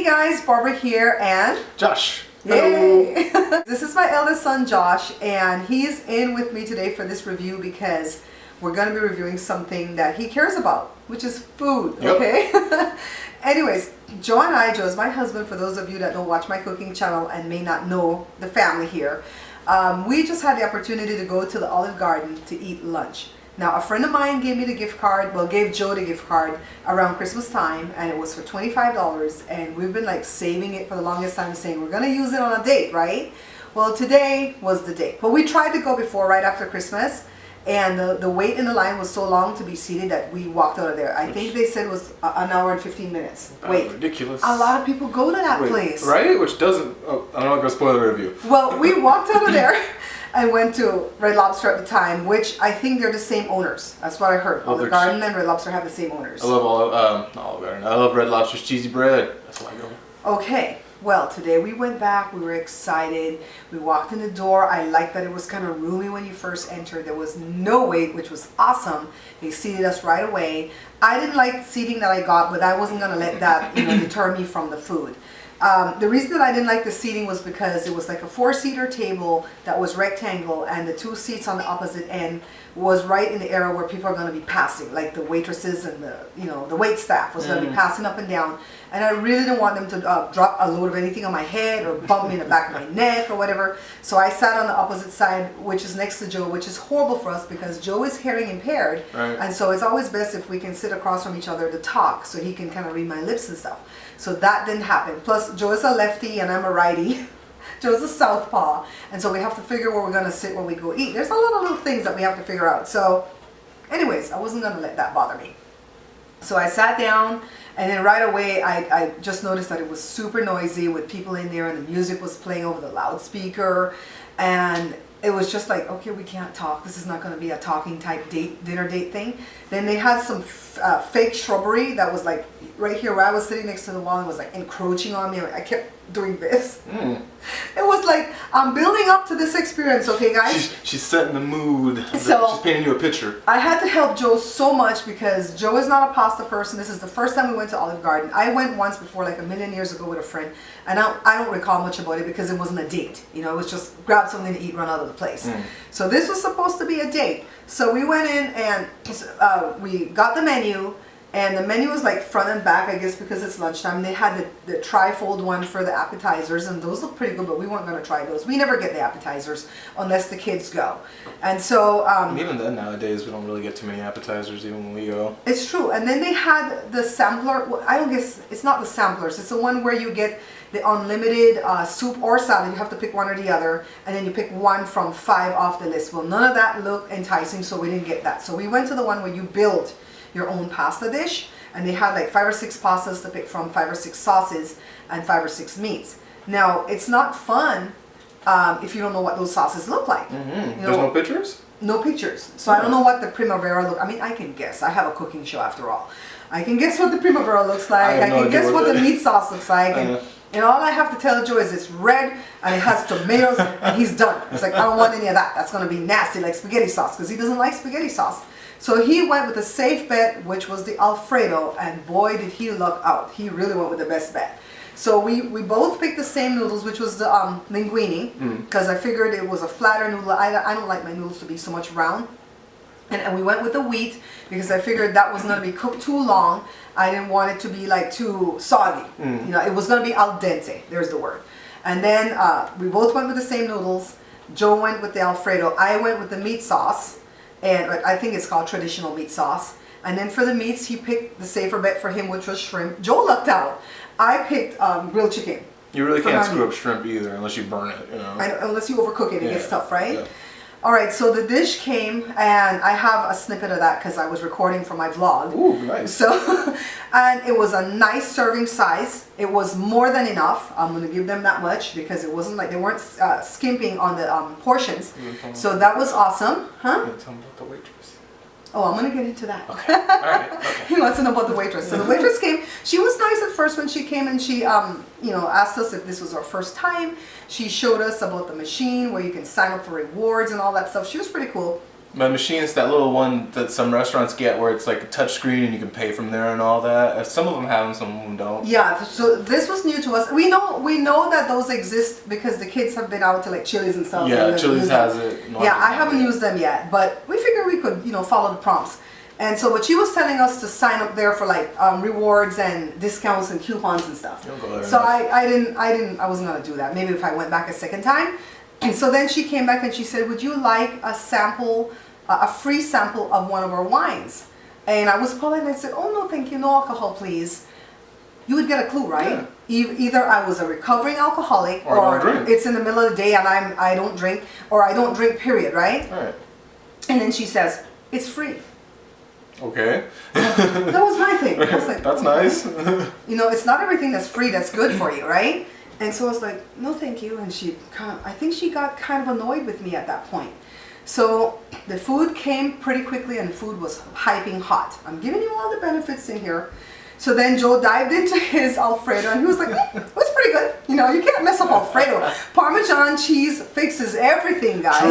guys, Barbara here and Josh. Yay! This is my eldest son Josh, and he's in with me today for this review because we're going to be reviewing something that he cares about, which is food. Yep. Okay. Anyways, Joe and I, Joe is my husband, for those of you that don't watch my cooking channel and may not know the family here, we just had the opportunity to go to the Olive Garden to eat lunch. Now, a friend of mine gave me the gift card, well, gave Joe the gift card around Christmas time, and it was for $25, and we've been like saving it for the longest time, saying we're going to use it on a date, right? Well, today was the date. But we tried to go before, right after Christmas, and the wait in the line was so long to be seated that we walked out of there. I think they said it was an hour and 15 minutes. Wait. Ridiculous. A lot of people go to that place. Right? Which doesn't, I'm not going to spoil the review. Well, we walked out of there and went to Red Lobster at the time, which I think they're the same owners. That's what I heard. Olive Garden and Red Lobster have the same owners. I love Olive Garden. I love Red Lobster's cheesy bread. That's why I go. Okay. Well, today we went back. We were excited. We walked in the door. I liked that it was kind of roomy when you first entered. There was no wait, which was awesome. They seated us right away. I didn't like the seating that I got, but I wasn't going to let that deter me from the food. The reason that I didn't like the seating was because it was like a 4-seater table that was rectangle, and the 2 seats on the opposite end was right in the area where people are going to be passing, like the waitresses and the wait staff was going to be passing up and down, and I really didn't want them to drop a load of anything on my head or bump me in the back of my neck or whatever. So I sat on the opposite side, which is next to Joe, which is horrible for us because Joe is hearing impaired, and so it's always best if we can sit across from each other to talk so he can kind of read my lips and stuff. So that didn't happen. Plus, Joe is a lefty and I'm a righty. Joe's a southpaw. And so we have to figure where we're going to sit when we go eat. There's a lot of little things that we have to figure out. So anyways, I wasn't going to let that bother me. So I sat down, and then right away I just noticed that it was super noisy with people in there, and the music was playing over the loudspeaker. And it was just like, okay, we can't talk. This is not going to be a talking type dinner date thing. Then they had some fake shrubbery that was like right here where I was sitting next to the wall, and was like encroaching on me. I kept doing this. It was like, I'm building up to this experience, okay guys? She's setting the mood. So she's painting you a picture. I had to help Joe so much because Joe is not a pasta person. This is the first time we went to Olive Garden. I went once before, like a million years ago, with a friend, and I don't recall much about it because it wasn't a date. It was just grab something to eat, run out of the place. So this was supposed to be a date. So we went in and we got the menu. And the menu was like front and back, I guess, because it's lunchtime. They had the tri-fold one for the appetizers, and those look pretty good, but we weren't going to try those. We never get the appetizers unless the kids go. And so even then, nowadays, we don't really get too many appetizers even when we go. It's true. And then they had the sampler. Well, I don't guess it's not the samplers. It's the one where you get the unlimited soup or salad. You have to pick one or the other, and then you pick one from 5 off the list. Well, none of that looked enticing, so we didn't get that. So we went to the one where you build your own pasta dish, and they had like 5 or 6 pastas to pick from, 5 or 6 sauces, and 5 or 6 meats. Now, it's not fun if you don't know what those sauces look like. There's no pictures? No pictures. So I don't know what the primavera look. I mean, I can guess. I have a cooking show after all. I can guess what the primavera looks like. I can guess what the meat sauce looks like. And all I have to tell Joe is it's red and it has tomatoes, and he's done. It's like, I don't want any of that. That's going to be nasty, like spaghetti sauce, because he doesn't like spaghetti sauce. So he went with a safe bet, which was the Alfredo, and boy did he luck out. He really went with the best bet. So we both picked the same noodles, which was the linguine, because I figured it was a flatter noodle. I don't like my noodles to be so much round. And we went with the wheat because I figured that was going to be cooked too long. I didn't want it to be like too soggy. It was going to be al dente. There's the word. And then we both went with the same noodles. Joe went with the Alfredo. I went with the meat sauce. And I think it's called traditional meat sauce. And then for the meats, he picked the safer bet for him, which was shrimp. Joe lucked out. I picked grilled chicken. You really can't screw up shrimp either unless you burn it, Unless you overcook it, it gets tough, right? Yeah. All right, so the dish came, and I have a snippet of that because I was recording for my vlog. Ooh, nice. So, and it was a nice serving size. It was more than enough. I'm going to give them that much because it wasn't like they weren't skimping on the portions. So that was awesome. Huh? Tell me about the waitress. Oh, I'm going to get into that. Okay. All right. Okay. He wants to know about the waitress. So the waitress came. She was nice at first when she came, and she, asked us if this was our first time. She showed us about the machine where you can sign up for rewards and all that stuff. She was pretty cool. My machine is that little one that some restaurants get where it's like a touch screen and you can pay from there and all that. Some of them have them, some of them don't. Yeah, so this was new to us. We know that those exist because the kids have been out to like Chili's and stuff. Yeah, Chili's has it. Yeah, I haven't used them yet, but we figured we could, follow the prompts. And so, but she was telling us to sign up there for like rewards and discounts and coupons and stuff. So I wasn't gonna do that. Maybe if I went back a second time. And so then she came back and she said, would you like a sample, a free sample of one of our wines? And I was polite and I said, oh no, thank you, no alcohol, please. You would get a clue, right? Yeah. Either I was a recovering alcoholic or it's in the middle of the day and I don't drink, or I don't drink, period, right? All right. And then she says, it's free. Okay. That was my thing. I was like, that's nice. It's not everything that's free that's good for you, right? And so I was like, no, thank you. And I think she got kind of annoyed with me at that point. So the food came pretty quickly and the food was piping hot. I'm giving you all the benefits in here. So then Joe dived into his Alfredo and he was like, it was pretty good. You can't mess up Alfredo. Parmesan cheese fixes everything, guys.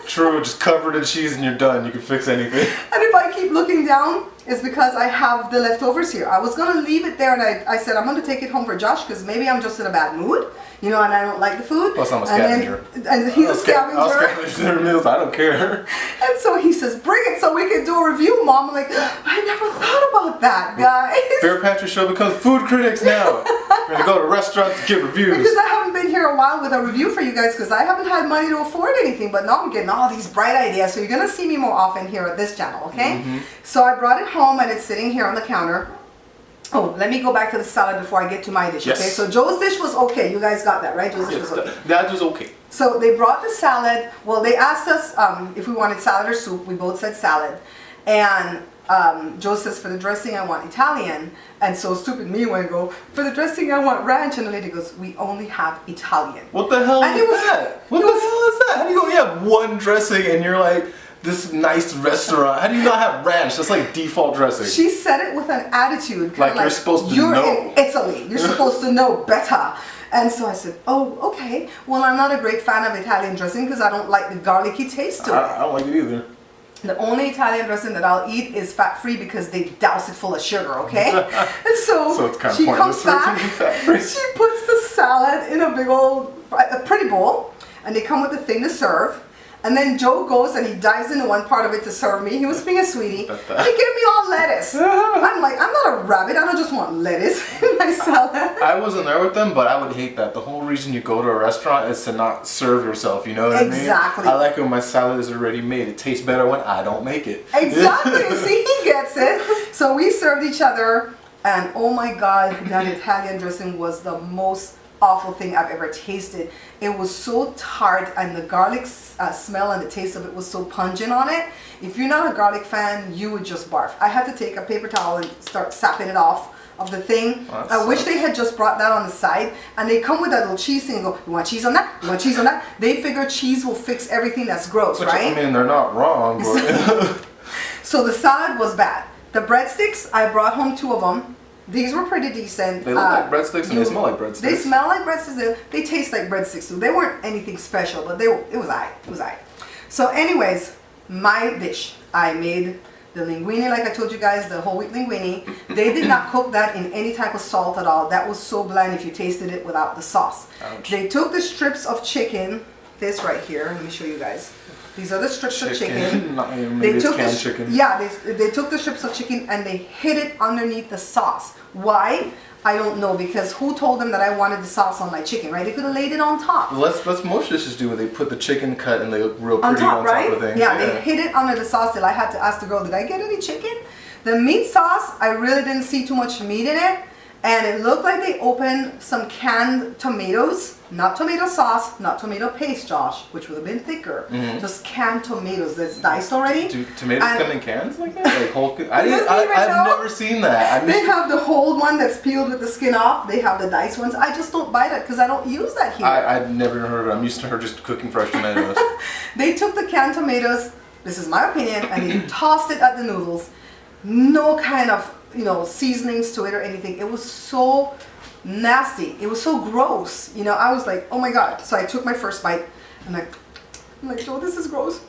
True. Just cover it in cheese and you're done. You can fix anything. And if I keep looking down, it's because I have the leftovers here. I was going to leave it there and I said, I'm going to take it home for Josh because maybe I'm just in a bad mood, and I don't like the food. Plus I'm a scavenger. And he's a scavenger. I'll scavenge their meals. I don't care. And so he says, bring it so we can do a review, Mom. I'm like, I never thought about that, guys. Bear Pantry Show becomes food critics now. We're going to go to restaurants to give reviews. Because I haven't been here a while with a review for you guys because I haven't had money to afford anything. But now I'm getting all these bright ideas. So you're going to see me more often here at this channel, okay? Mm-hmm. So I brought it home and it's sitting here on the counter. Oh, let me go back to the salad before I get to my dish, okay? So Joe's dish was okay. You guys got that, right? Joe's dish was okay. That was okay. So they brought the salad. Well, they asked us if we wanted salad or soup. We both said salad. And Joe says, for the dressing, I want Italian. And so stupid me when I go, for the dressing, I want ranch. And the lady goes, we only have Italian. What the hell is that? What the hell is that? How do you have one dressing and you're like, this nice restaurant? How do you not have ranch? That's like default dressing. She said it with an attitude. Like you're supposed to know. You're in Italy. You're supposed to know better. And so I said, oh, okay. Well, I'm not a great fan of Italian dressing because I don't like the garlicky taste to it. I don't like it either. The only Italian dressing that I'll eat is fat-free because they douse it full of sugar, okay? And so it's kind of she comes back, she puts the salad in a big old, a pretty bowl, and they come with the thing to serve. And then Joe goes and he dives into one part of it to serve me. He was being a sweetie. He gave me all lettuce. I'm like, I'm not a rabbit. I don't just want lettuce in my salad. I wasn't there with them, but I would hate that. The whole reason you go to a restaurant is to not serve yourself. You know what I mean? Exactly. I like when my salad is already made. It tastes better when I don't make it. Exactly. See, he gets it. So we served each other. And oh my God, that Italian dressing was the most awful thing I've ever tasted. It was so tart and the garlic smell and the taste of it was so pungent on it. If you're not a garlic fan, you would just barf. I had to take a paper towel and start sapping it off of the thing. I wish they had just brought that on the side. And they come with that little cheese thing and go, you want cheese on that? You want cheese on that? They figure cheese will fix everything that's gross, right? I mean, they're not wrong. But So the salad was bad. The breadsticks, I brought home 2 of them. These were pretty decent. They look like breadsticks and they smell like breadsticks. They smell like breadsticks. They taste like breadsticks too. They weren't anything special, but it was alright. It was alright. So anyways, my dish. I made the linguine, like I told you guys, the whole wheat linguine. They did not cook that in any type of salt at all. That was so bland if you tasted it without the sauce. Ouch. They took the strips of chicken, this right here, let me show you guys. These are the strips of chicken. Maybe it's canned chicken. Yeah, they took the strips of chicken and they hid it underneath the sauce. Why? I don't know, because who told them that I wanted the sauce on my chicken, right? They could have laid it on top. Let's most dishes do where they put the chicken cut and they look real pretty on top, right? of things. Yeah, they hid it under the sauce till I had to ask the girl, did I get any chicken? The meat sauce, I really didn't see too much meat in it. And it looked like they opened some canned tomatoes, not tomato sauce, not tomato paste, Josh, which would have been thicker. Mm-hmm. Just canned tomatoes that's diced already. Do tomatoes come in cans like that? Like whole? I've never seen that. They have the whole one that's peeled with the skin off. They have the diced ones. I just don't buy that because I don't use that here. I've never heard of it. I'm used to her just cooking fresh tomatoes. They took the canned tomatoes, this is my opinion, and they tossed it at the noodles. No kind of seasonings to it or anything. It was so nasty. It was so gross. I was like, oh my God. So I took my first bite and I'm like, Joe, this is gross.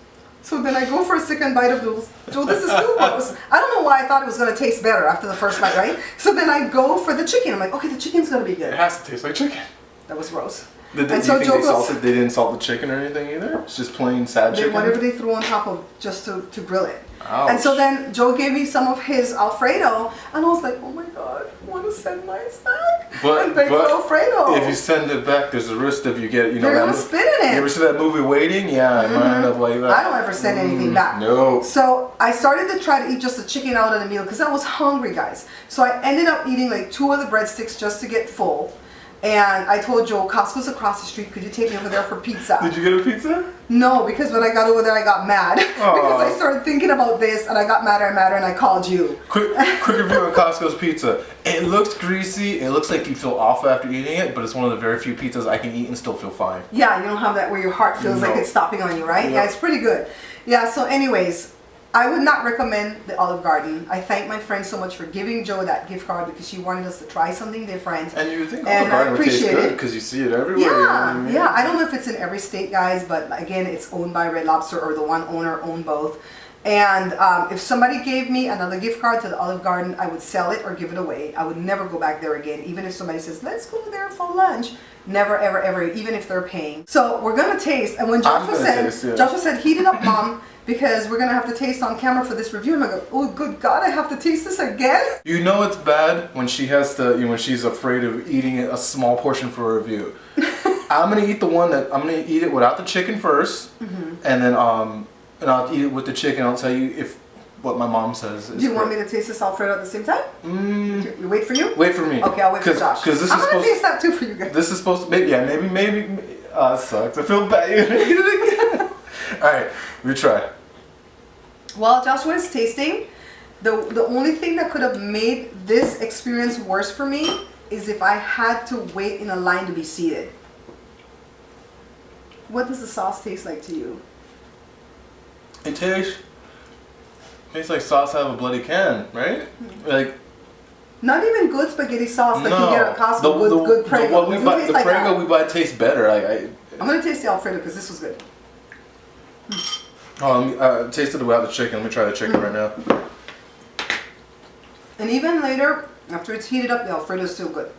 So then I go for a second bite of those. Joe, this is too gross. I don't know why I thought it was going to taste better after the first bite, right? So then I go for the chicken. I'm like, okay, the chicken's going to be It good. has to taste like chicken. That was gross. Do you think they didn't salt the chicken or anything either? It's just plain sad chicken? Whatever they threw on top of just to grill it. Ouch. And so then Joe gave me some of his Alfredo, and I was like, oh my God, I want to send mine back. But Alfredo. if you send it back, there's a risk if you get, you know, they're gonna spit in it. You ever see that movie Waiting? Yeah, it might end up like that. I don't ever send anything back. No. So I started to try to eat just the chicken out of the meal because I was hungry, guys. So I ended up eating like 2 of the breadsticks just to get full. And I told Joe, Costco's across the street. Could you take me over there for pizza? Did you get a pizza? No, because when I got over there, I got mad. Because I started thinking about this, and I got madder and madder, and I called you. Quick review on Costco's pizza. It looks greasy. It looks like you feel awful after eating it, but it's one of the very few pizzas I can eat and still feel fine. Yeah, you don't have that where your heart feels like it's stopping on you, right? Yeah, it's pretty good. Yeah, so anyways, I would not recommend the Olive Garden. I thank my friend so much for giving Joe that gift card because she wanted us to try something different. And you think Olive Garden would taste good because you see it everywhere. Yeah, you know what I mean? yeah. I don't know if it's in every state, guys, but again, it's owned by Red Lobster or the one owner owned both. And if somebody gave me another gift card to the Olive Garden, I would sell it or give it away. I would never go back there again, even if somebody says, let's go there for lunch. Never, ever, ever, even if they're paying. So we're going to taste. And when Joshua said, heat it up, Mom, because we're going to have to taste on camera for this review. And I go, oh, good God, I have to taste this again? You know it's bad when she has to, when she's afraid of eating a small portion for a review. I'm going to eat I'm going to eat it without the chicken first. And then, and I'll eat it with the chicken. I'll tell you what my mom says. Do you want me to taste this Alfredo at the same time? We wait for you? Wait for me. Okay, I'll wait for Josh. Because I'm going to taste that too for you guys. This is supposed to, maybe, it sucks. I feel bad. You're gonna eat it again. Alright, we try. While Joshua is tasting, the only thing that could have made this experience worse for me is if I had to wait in a line to be seated. What does the sauce taste like to you? It tastes like sauce out of a bloody can, right? Like, not even good spaghetti sauce like you get at Costco. Good Prego. The Prego we buy tastes better. I'm gonna taste the Alfredo because this was good. Oh, taste it without the chicken. Let me try the chicken right now. And even later, after it's heated up, the Alfredo is still good.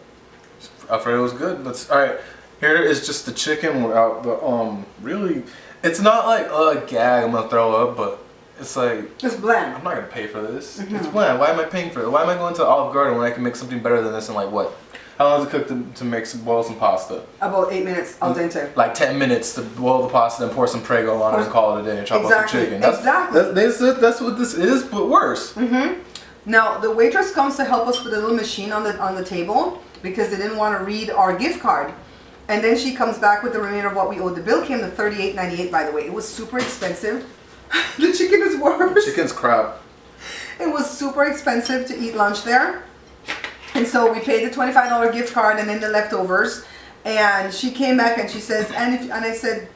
Alfredo is good. All right. Here is just the chicken without the really. It's not like a gag. I'm gonna throw up, but it's like it's bland. I'm not gonna pay for this. It's bland. Why am I paying for it? Why am I going to Olive Garden when I can make something better than this in like what? How long does it cook to boil some pasta? About 8 minutes al dente. Like 10 minutes to boil the pasta and pour some Prego on it and call it a day and chop up some chicken. That's what this is, but worse. Now the waitress comes to help us with a little machine on the table because they didn't want to read our gift card. And then she comes back with the remainder of what we owed. The bill came to $38.98, by the way. It was super expensive. The chicken is worse. Chicken's crap. It was super expensive to eat lunch there. And so we paid the $25 gift card and then the leftovers. And she came back and she says, and I said,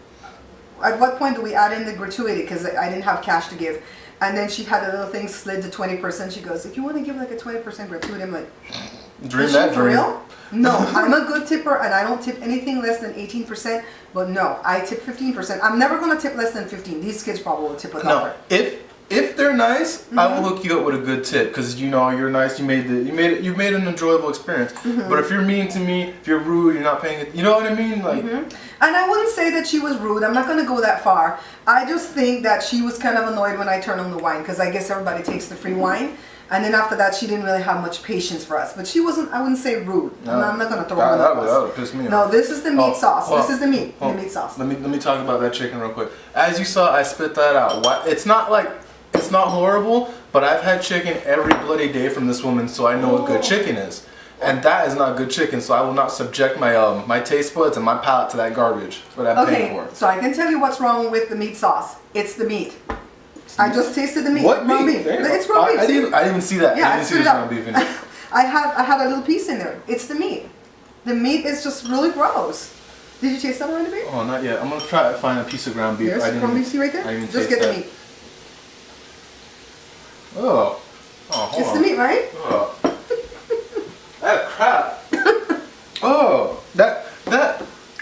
at what point do we add in the gratuity? Because I didn't have cash to give. And then she had a little thing slid to 20%. She goes, if you want to give like a 20% gratuity, I'm like, dream that for dream. real? No, I'm a good tipper and I don't tip anything less than 18%. But no, I tip 15%. I'm never going to tip less than 15. These kids probably will tip $1. No, if they're nice, I will hook you up with a good tip because you know you're nice. You made an enjoyable experience. But if you're mean to me, if you're rude, you're not paying it. You know what I mean? Like. And I wouldn't say that she was rude. I'm not going to go that far. I just think that she was kind of annoyed when I turned on the wine because I guess everybody takes the free wine. And then after that, she didn't really have much patience for us. But she wasn't, I wouldn't say rude. No, I'm not going to throw her under the bus. That would piss me off. No, this is the meat sauce. This is the meat. The meat sauce. Let me talk about that chicken real quick. As you saw, I spit that out. It's not horrible, but I've had chicken every bloody day from this woman, so I know what good chicken is. And that is not good chicken, so I will not subject my my taste buds and my palate to that garbage. That's what I'm paying for. So I can tell you what's wrong with the meat sauce. It's the meat. I just tasted the meat. What raw meat? It's raw meat. I didn't even see that. Yeah, I didn't see this raw beef in it. I had a little piece in there. It's the meat. The meat is just really gross. Did you taste that already, babe? Oh, not yet. I'm gonna try to find a piece of ground beef. There's ground beef right there. I didn't just taste get the that. meat. Oh, hold it's on. the meat, right? Oh, that crap. Oh, that.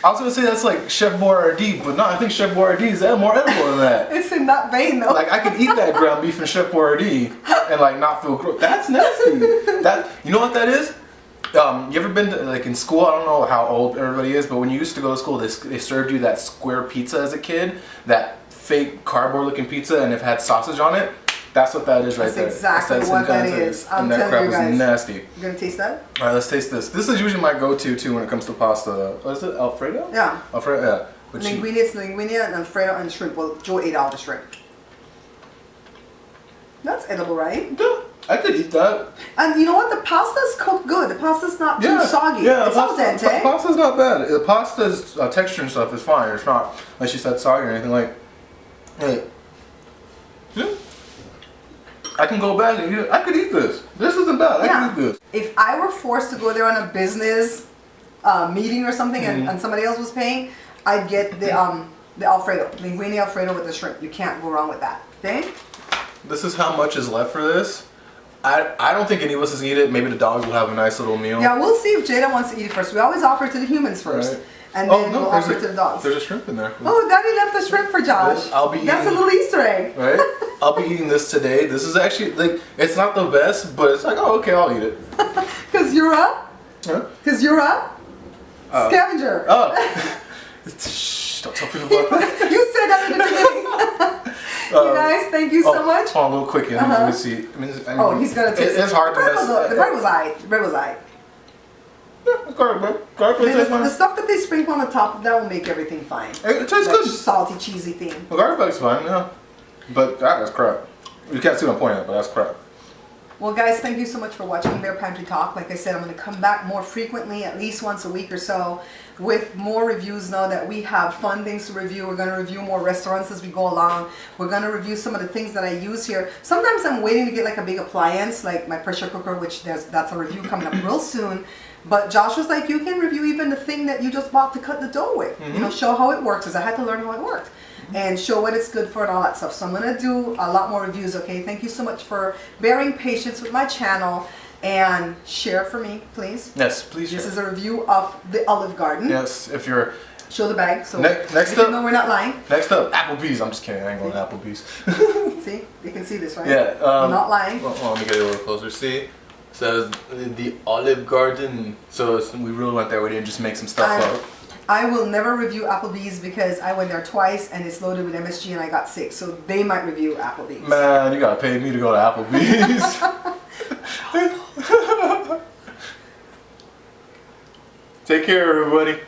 I was gonna say that's like Chef Boyardee, but no, I think Chef Boyardee is more edible than that. It's in that vein though. Like I could eat that ground beef and Chef Boyardee and like not feel gross. That's nasty. That you know what that is? You ever been to, like in school? I don't know how old everybody is, but when you used to go to school, they served you that square pizza as a kid, that fake cardboard looking pizza, and it had sausage on it. That's what that is right there. That's exactly what that is. And that crap was nasty. You gonna taste that? All right, let's taste this. This is usually my go-to too when it comes to pasta. What is it? Alfredo? Yeah. Alfredo. Yeah. Linguine and Alfredo and shrimp. Well, Joe ate all the shrimp. That's edible, right? Yeah, I could eat that. And you know what? The pasta's cooked good. The pasta's not too soggy. Yeah, it's al dente. Pasta's not bad. The pasta's texture and stuff is fine. It's not, like she said, soggy or anything like. Hey. Yeah. I can go back and eat it. I could eat this. This isn't bad. I can eat this. If I were forced to go there on a business meeting or something and somebody else was paying, I'd get the Alfredo, linguine Alfredo with the shrimp. You can't go wrong with that. Okay? This is how much is left for this. I don't think any of us is eat it. Maybe the dogs will have a nice little meal. Yeah, we'll see if Jada wants to eat it first. We always offer it to the humans first. Right. And then we'll offer it to the dogs. There's a shrimp in there. Oh, Daddy left the shrimp for Josh. That's a little Easter egg. Right? I'll be eating this today. This is actually, like, it's not the best, but it's like, oh, okay, I'll eat it. Because you're a? Because you're a? Scavenger. Oh. Shh, don't tell people about that. You said that in the beginning. You guys, thank you so much. Hold on, a little quick. Let me see. He's going to taste it. It's hard to miss. The bread was aight. The bread was aight. Yeah, it's garlic bread. The stuff that they sprinkle on the top, that will make everything fine. It tastes good. Salty, cheesy thing. The garlic bread's fine, yeah. But that is crap. You can't see what I'm pointing at, but that's crap. Well, guys, thank you so much for watching Bear Pantry Talk. Like I said, I'm going to come back more frequently, at least once a week or so, with more reviews now that we have fun things to review. We're going to review more restaurants as we go along. We're going to review some of the things that I use here. Sometimes I'm waiting to get like a big appliance, like my pressure cooker, which that's a review coming up real soon. But Josh was like, you can review even the thing that you just bought to cut the dough with. You know, show how it works, because I had to learn how it worked. And show what it's good for and all that stuff. So I'm going to do a lot more reviews, okay? Thank you so much for bearing patience with my channel. And share for me, please. Yes, please share. This is a review of the Olive Garden. Yes, if you're... Show the bag, so next up, no, we're not lying. Next up, Applebee's. I'm just kidding, I ain't going to Applebee's. See? You can see this, right? Yeah. I'm not lying. Well, let me get it a little closer. See? It says the Olive Garden. So we really went there. We didn't just make some stuff up. I will never review Applebee's because I went there twice and it's loaded with MSG and I got sick. So they might review Applebee's. Man, you gotta pay me to go to Applebee's. Take care, everybody.